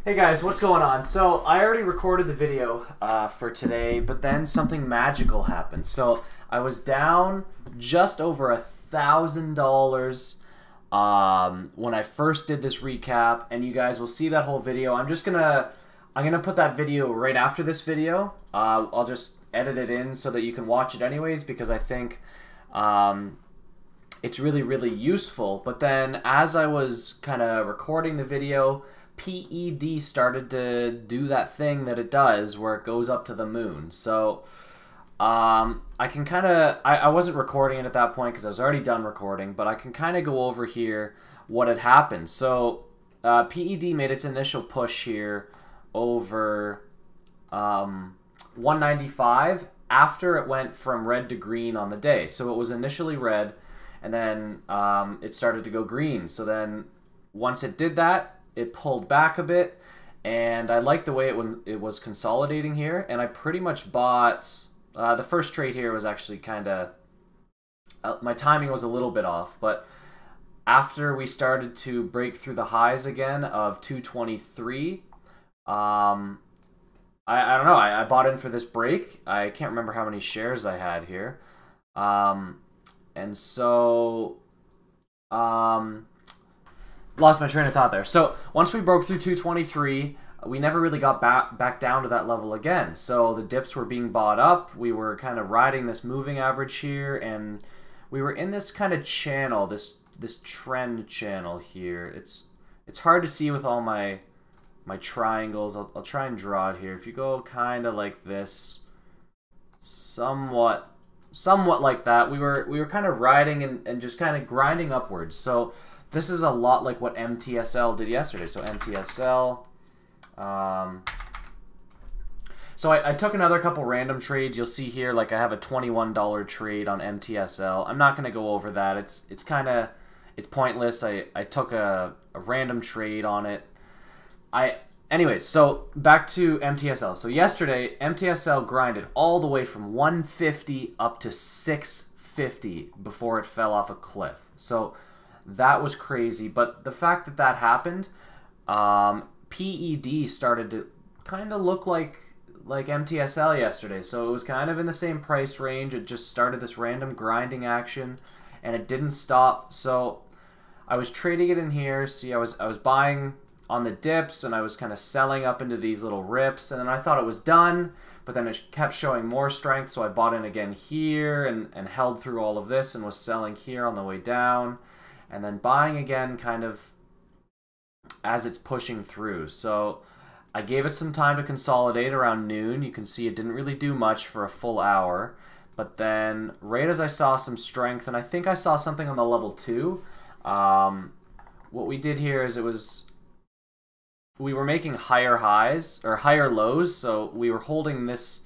Hey guys, what's going on? So I already recorded the video for today, but then something magical happened. So I was down just over $1,000 when I first did this recap, and you guys will see that whole video. I'm gonna put that video right after this video. I'll just edit it in so that you can watch it anyways, because I think it's really useful. But then as I was kind of recording the video, PED started to do that thing that it does where it goes up to the moon. So I can kind of, I wasn't recording it at that point because I was already done recording, but I can kind of go over here what had happened. So PED made its initial push here over 195 after it went from red to green on the day. So it was initially red, and then it started to go green. So then once it did that, it pulled back a bit, and I liked the way it was consolidating here, and I pretty much bought the first trade here was actually kind of my timing was a little bit off, but after we started to break through the highs again of 223, I don't know, I bought in for this break. I can't remember how many shares I had here, and so lost my train of thought there. So once we broke through 223, we never really got back down to that level again. So the dips were being bought up. We were kind of riding this moving average here, and we were in this kind of channel, this trend channel here. It's hard to see with all my triangles. I'll try and draw it here. If you go kind of like this, somewhat like that, we were kind of riding and just kind of grinding upwards. So this is a lot like what MTSL did yesterday. So MTSL. So I took another couple random trades. You'll see here, like I have a $21 trade on MTSL. I'm not going to go over that. It's pointless. I took a random trade on it. Anyways, so back to MTSL. So yesterday, MTSL grinded all the way from 150 up to 650 before it fell off a cliff. So that was crazy. But the fact that that happened, PED started to kind of look like MTSL yesterday. So it was kind of in the same price range. It just started this random grinding action, and it didn't stop. So I was trading it in here. See, I was buying on the dips, and I was kind of selling up into these little rips, and then I thought it was done, but then it kept showing more strength, so I bought in again here and held through all of this and was selling here on the way down, and then buying again kind of as it's pushing through. So I gave it some time to consolidate around noon. You can see it didn't really do much for a full hour, but then right as I saw some strength, and I think I saw something on the level 2, what we did here is we were making higher highs or higher lows, so we were holding this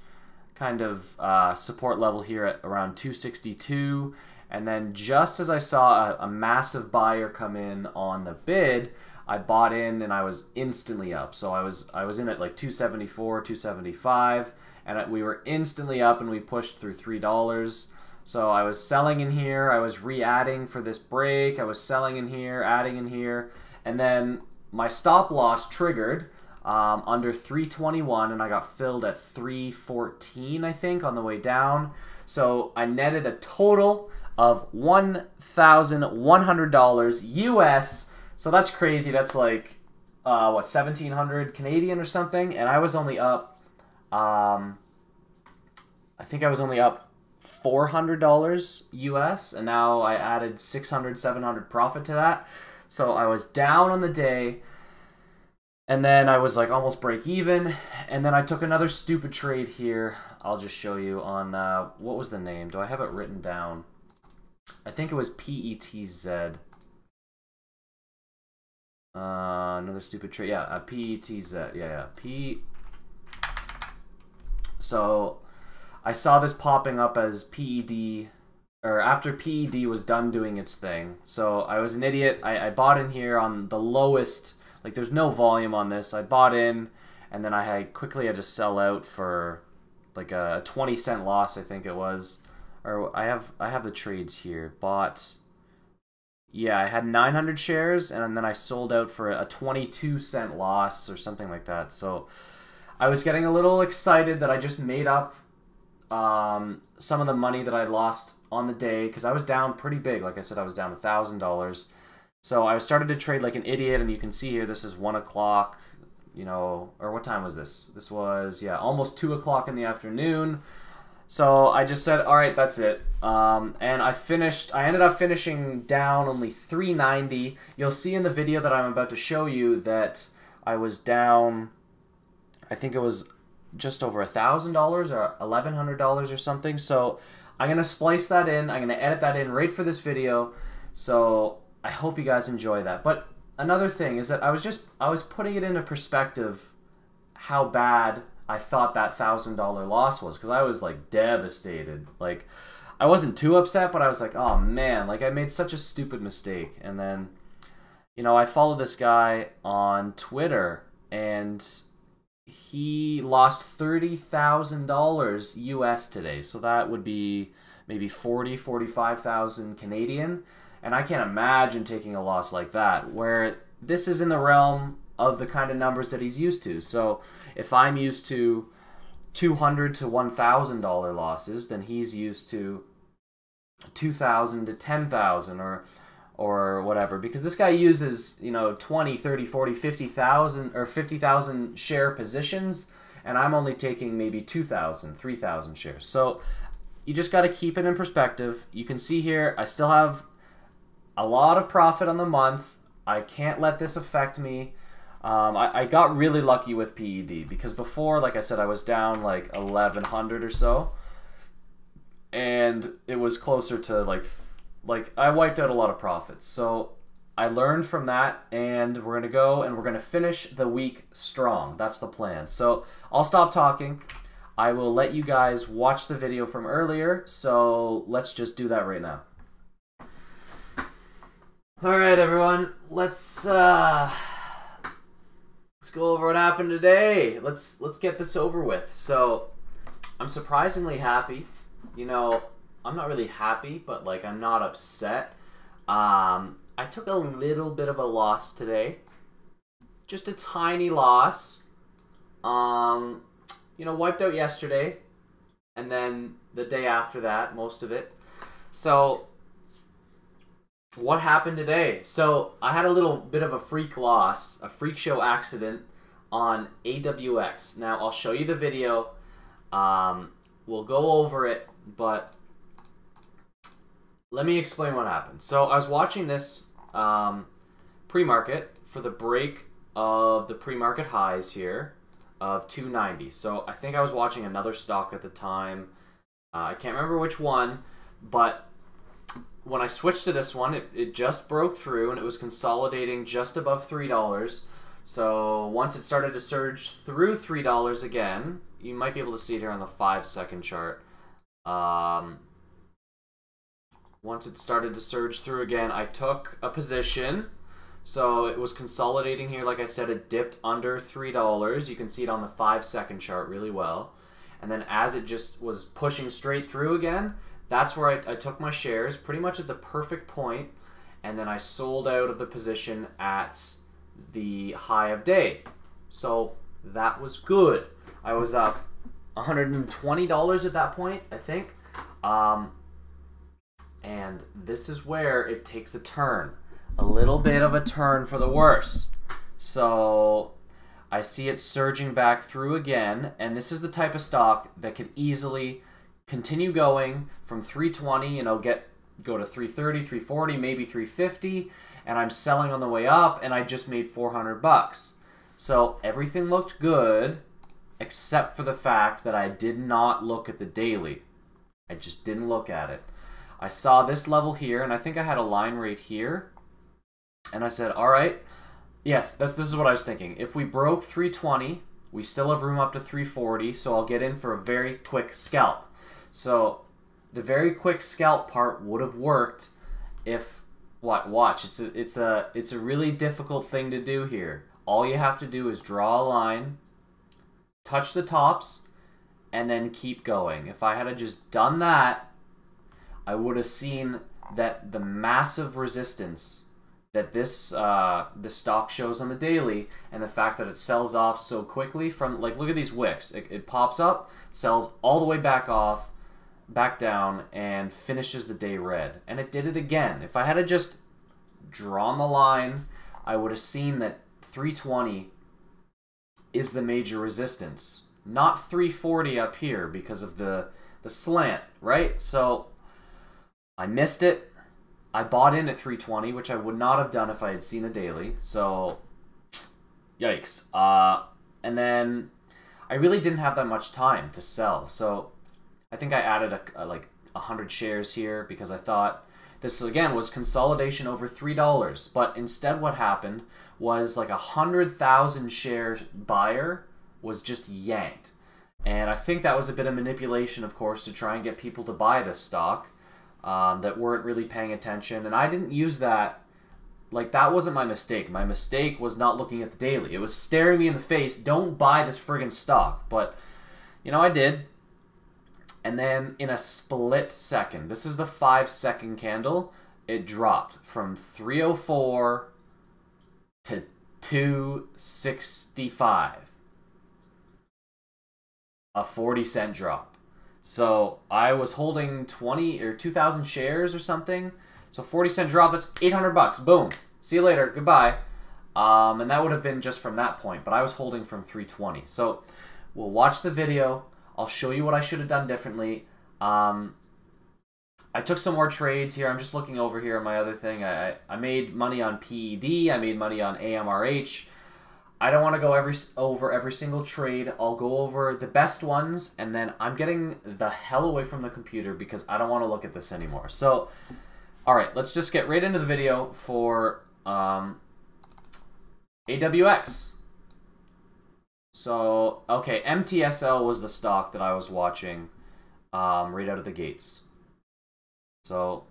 kind of support level here at around 262, and then just as I saw a massive buyer come in on the bid, I bought in and I was instantly up. So I was in at like 274, 275, and we were instantly up, and we pushed through $3. So I was selling in here, I was re-adding for this break, I was selling in here, adding in here, and then my stop loss triggered under 321, and I got filled at 314, I think, on the way down. So I netted a total of $1,100 US. So that's crazy. That's like what, 1,700 Canadian or something. And I was only up. I think I was only up $400 US, and now I added 600, 700 profit to that. So I was down on the day, and then I was like almost break even, and then I took another stupid trade here. I'll just show you on, what was the name? Do I have it written down? I think it was PETZ. Another stupid trade. Yeah, PETZ. Yeah. So I saw this popping up as PED, or after PED was done doing its thing. So I was an idiot. I bought in here on the lowest, like there's no volume on this. I bought in, and then I had to sell out for like a 20-cent loss, I think it was. Or I have the trades here. Bought yeah, I had 900 shares, and then I sold out for a 22-cent loss or something like that. So I was getting a little excited that I just made up some of the money that I lost on the day, because I was down pretty big. Like I said, I was down $1,000. So I started to trade like an idiot, and you can see here, this is 1 o'clock, you know, or what time was this? This was, yeah, almost 2 o'clock in the afternoon. So I just said, all right, that's it. And I ended up finishing down only 390. You'll see in the video that I'm about to show you that I was down, I think it was just over $1,000 or $1,100 or something. So I'm going to splice that in. I'm going to edit that in right for this video. So I hope you guys enjoy that. But another thing is that I was putting it into perspective how bad I thought that $1,000 loss was, because I was like devastated. Like, I wasn't too upset, but I was like, oh man, like I made such a stupid mistake. And then, you know, I follow this guy on Twitter, and he lost $30,000 US today. So that would be maybe 45,000 Canadian. And I can't imagine taking a loss like that, where this is in the realm of the kind of numbers that he's used to. So if I'm used to $200 to $1,000 losses, then he's used to 2,000 to 10,000 or whatever, because this guy uses, you know, 20, 30, 40, 50,000 or 50,000 share positions, and I'm only taking maybe 2,000, 3,000 shares. So you just got to keep it in perspective. You can see here, I still have a lot of profit on the month. I can't let this affect me. I got really lucky with PED, because before, like I said, I was down like 1,100 or so, and it was closer to like I wiped out a lot of profits. So I learned from that, and we're gonna go and we're gonna finish the week strong. That's the plan. So I'll stop talking. I will let you guys watch the video from earlier. So let's just do that right now. All right, everyone. Let's go over what happened today. Let's get this over with. So I'm surprisingly happy. You know, I'm not really happy, but like I'm not upset. I took a little bit of a loss today. Just a tiny loss. You know, wiped out yesterday, and then the day after that, most of it. So what happened today? So I had a little bit of a freak loss, a freak show accident on AWX. Now I'll show you the video. We'll go over it, but let me explain what happened. So I was watching this pre-market for the break of the pre-market highs here of 290. So I think I was watching another stock at the time. I can't remember which one, but when I switched to this one, it just broke through, and it was consolidating just above $3. So once it started to surge through $3 again, you might be able to see it here on the 5-second chart. Once it started to surge through again, I took a position. So it was consolidating here. Like I said, it dipped under $3. You can see it on the 5-second chart really well. And then as it just was pushing straight through again, that's where I took my shares pretty much at the perfect point, and then I sold out of the position at the high of day. So that was good. I was up $120 at that point, I think. And this is where it takes a turn. A little bit of a turn for the worse. So I see it surging back through again, and this is the type of stock that can easily continue going from 320, you know, go to 330, 340, maybe 350, and I'm selling on the way up, and I just made 400 bucks. So everything looked good, except for the fact that I did not look at the daily. I just didn't look at it. I saw this level here, and I think I had a line right here, and I said, all right, yes, this is what I was thinking. If we broke 320, we still have room up to 340, so I'll get in for a very quick scalp. So the very quick scalp part would have worked if, watch, it's a really difficult thing to do here. All you have to do is draw a line, touch the tops, and then keep going. If I had just done that, I would have seen that the massive resistance that this stock shows on the daily, and the fact that it sells off so quickly from, like, look at these wicks. It pops up, sells all the way back off, back down, and finishes the day red. And it did it again. If I had just drawn the line, I would have seen that 320 is the major resistance, not 340 up here because of the slant, right? So I missed it. I bought in at 320, which I would not have done if I had seen a daily. So, yikes. And then I really didn't have that much time to sell. So I think I added like 100 shares here because I thought this, again, was consolidation over $3. But instead what happened was like 100,000 share buyer was just yanked. And I think that was a bit of manipulation, of course, to try and get people to buy this stock. That weren't really paying attention, and I didn't use that. Like, that wasn't my mistake. My mistake was not looking at the daily. It was staring me in the face, don't buy this friggin' stock. But, you know, I did. And then in a split second, this is the 5-second candle, it dropped from 304 to 265. A 40-cent drop. So I was holding 20 or 2,000 shares or something. So 40-cent drop, that's 800 bucks. Boom. See you later. Goodbye. And that would have been just from that point. But I was holding from 320. So we'll watch the video. I'll show you what I should have done differently. I took some more trades here. I'm just looking over here on my other thing. I made money on PED. I made money on AMRH. I don't want to go over every single trade. I'll go over the best ones, and then I'm getting the hell away from the computer because I don't want to look at this anymore. So, all right, let's just get right into the video for AWX. So, okay, MTSL was the stock that I was watching right out of the gates. So,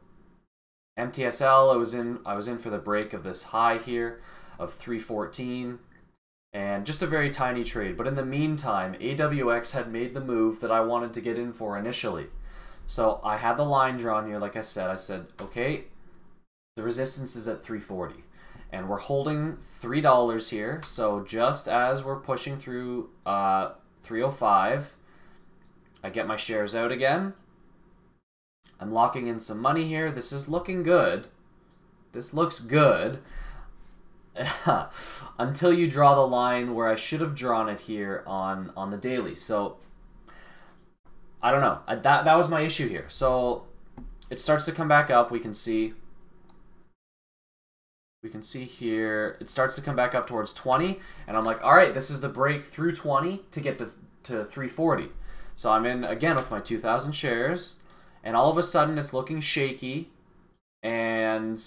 MTSL, I was in for the break of this high here of 314. And just a very tiny trade. But in the meantime, AWX had made the move that I wanted to get in for initially. So I had the line drawn here, like I said, okay, the resistance is at 340. And we're holding $3 here. So just as we're pushing through 305, I get my shares out again. I'm locking in some money here. This is looking good. This looks good. Until you draw the line where I should have drawn it here on the daily. So I don't know. That was my issue here. So it starts to come back up. We can see here it starts to come back up towards 20, and I'm like, all right, this is the break through 20 to get to 340. So I'm in again with my 2,000 shares, and all of a sudden it's looking shaky, and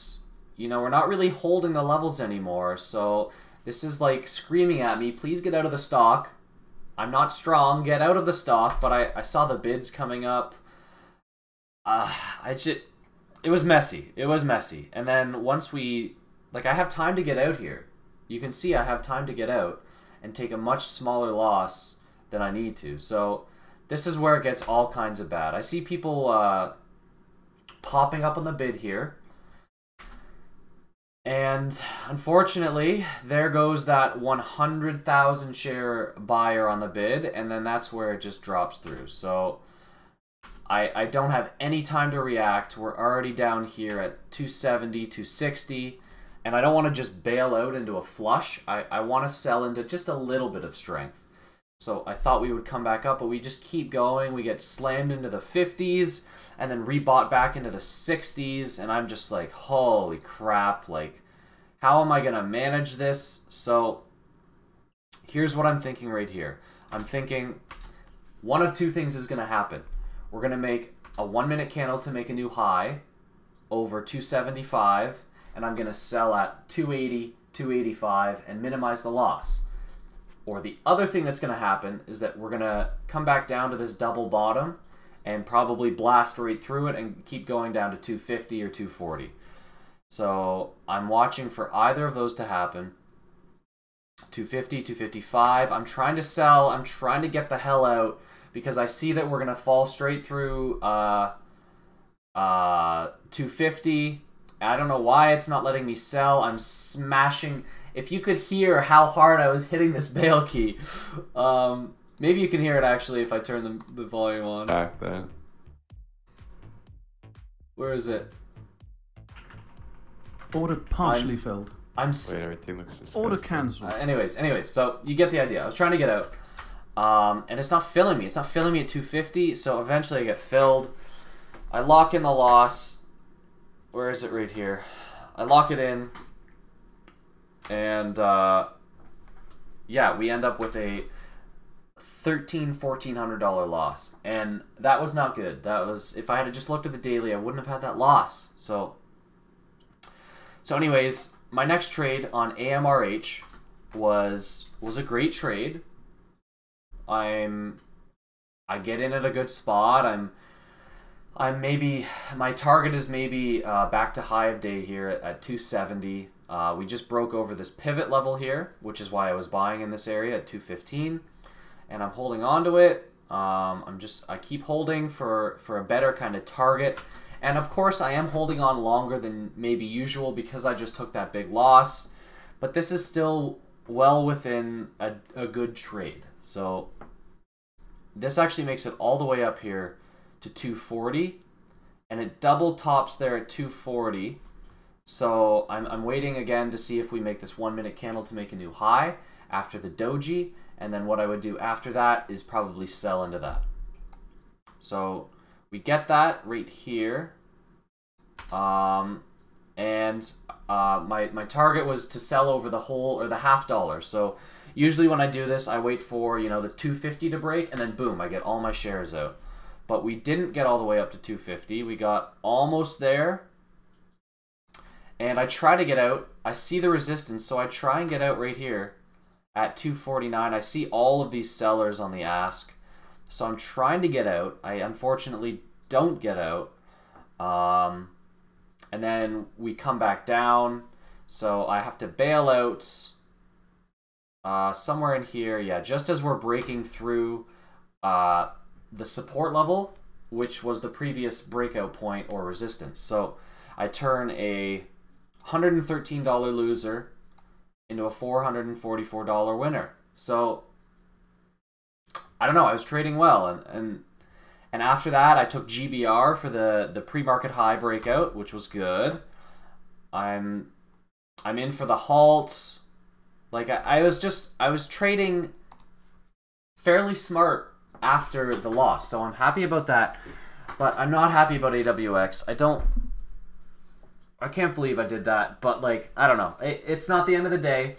you know, we're not really holding the levels anymore, so this is like screaming at me, please get out of the stock. I'm not strong, get out of the stock, but I saw the bids coming up. It was messy. It was messy. And then once I have time to get out here. You can see I have time to get out and take a much smaller loss than I need to. So this is where it gets all kinds of bad. I see people popping up on the bid here. And unfortunately, there goes that 100,000 share buyer on the bid, and then that's where it just drops through. So I don't have any time to react. We're already down here at 270, 260, and I don't want to just bail out into a flush. I want to sell into just a little bit of strength. So I thought we would come back up, but we just keep going. We get slammed into the 50s and then rebought back into the 60s, and I'm just like, holy crap, like, how am I going to manage this? So here's what I'm thinking right here. I'm thinking one of two things is going to happen. We're going to make a 1-minute candle to make a new high over 275, and I'm going to sell at 280, 285, and minimize the loss. Or the other thing that's going to happen is that we're going to come back down to this double bottom and probably blast right through it and keep going down to 250 or 240. So I'm watching for either of those to happen. 250, 255. I'm trying to sell. I'm trying to get the hell out because I see that we're going to fall straight through 250. I don't know why it's not letting me sell. I'm smashing. If you could hear how hard I was hitting this bail key. Maybe you can hear it actually if I turn the volume on. Back then. Where is it? Order partially filled. Wait, everything looks disgusting. Order cancelled. Anyways, so you get the idea. I was trying to get out. And it's not filling me. It's not filling me at 250, so eventually I get filled. I lock in the loss. Where is it? Right here. I lock it in. And, yeah, we end up with a $1,400 loss. And that was not good. That was, if I had just looked at the daily, I wouldn't have had that loss. So anyways, my next trade on AMRH was a great trade. I get in at a good spot. I'm maybe, my target is maybe back to high of day here at 270. We just broke over this pivot level here, which is why I was buying in this area at 215, and I'm holding on to it. I keep holding for a better kind of target. And of course I am holding on longer than maybe usual because I just took that big loss. But this is still well within a good trade. So this actually makes it all the way up here to 240. And it double tops there at 240. So I'm waiting again to see if we make this 1 minute candle to make a new high after the doji. And then what I would do after that is probably sell into that. So we get that right here, and my target was to sell over the whole or the $half. So usually when I do this, I wait for the 250 to break, and then boom, I get all my shares out. But we didn't get all the way up to 250. We got almost there, and I try to get out. I see the resistance, so I try and get out right here at 249. I see all of these sellers on the ask. So I'm trying to get out. I unfortunately don't get out. And then we come back down. So I have to bail out somewhere in here. Yeah, just as we're breaking through the support level, which was the previous breakout point or resistance. So I turn a $113 loser into a $444 winner. So I don't know, I was trading well, and after that I took GBR for the pre-market high breakout, which was good. I'm in for the halt. Like I was trading fairly smart after the loss, so I'm happy about that. But I'm not happy about AWX. I can't believe I did that, but like I don't know. It's not the end of the day.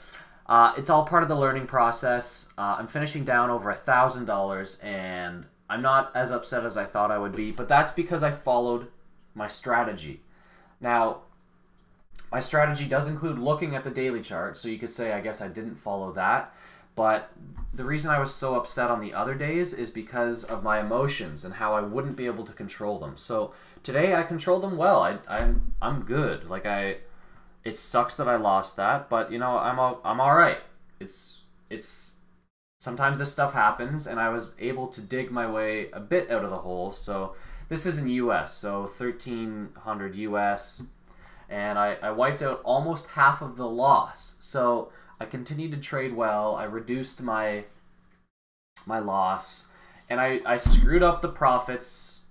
It's all part of the learning process. I'm finishing down over $1,000, and I'm not as upset as I thought I would be, but that's because I followed my strategy. Now, my strategy does include looking at the daily chart, so you could say, I guess I didn't follow that, but the reason I was so upset on the other days is because of my emotions and how I wouldn't be able to control them. So today I controlled them well. I'm good. Like it sucks that I lost that, but I'm all right. It's sometimes this stuff happens, and I was able to dig my way a bit out of the hole. So this is in US, so 1,300 US, and I wiped out almost half of the loss. So I continued to trade well. I reduced my loss, and I screwed up the profits,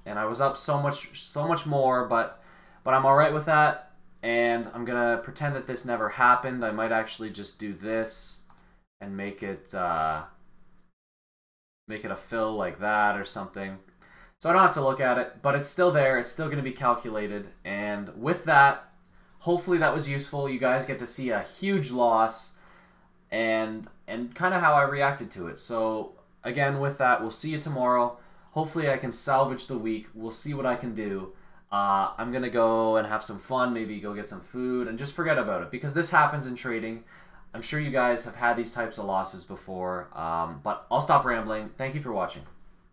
and I was up so much more, but I'm all right with that. And I'm gonna pretend that this never happened. I might actually just do this and make it a fill like that or something. So I don't have to look at it, but it's still there. It's still gonna be calculated. And with that, hopefully that was useful. You guys get to see a huge loss and kind of how I reacted to it. So again, with that, we'll see you tomorrow. Hopefully I can salvage the week. We'll see what I can do. I'm going to go and have some fun, maybe go get some food, and just forget about it, because this happens in trading. I'm sure you guys have had these types of losses before, but I'll stop rambling. Thank you for watching.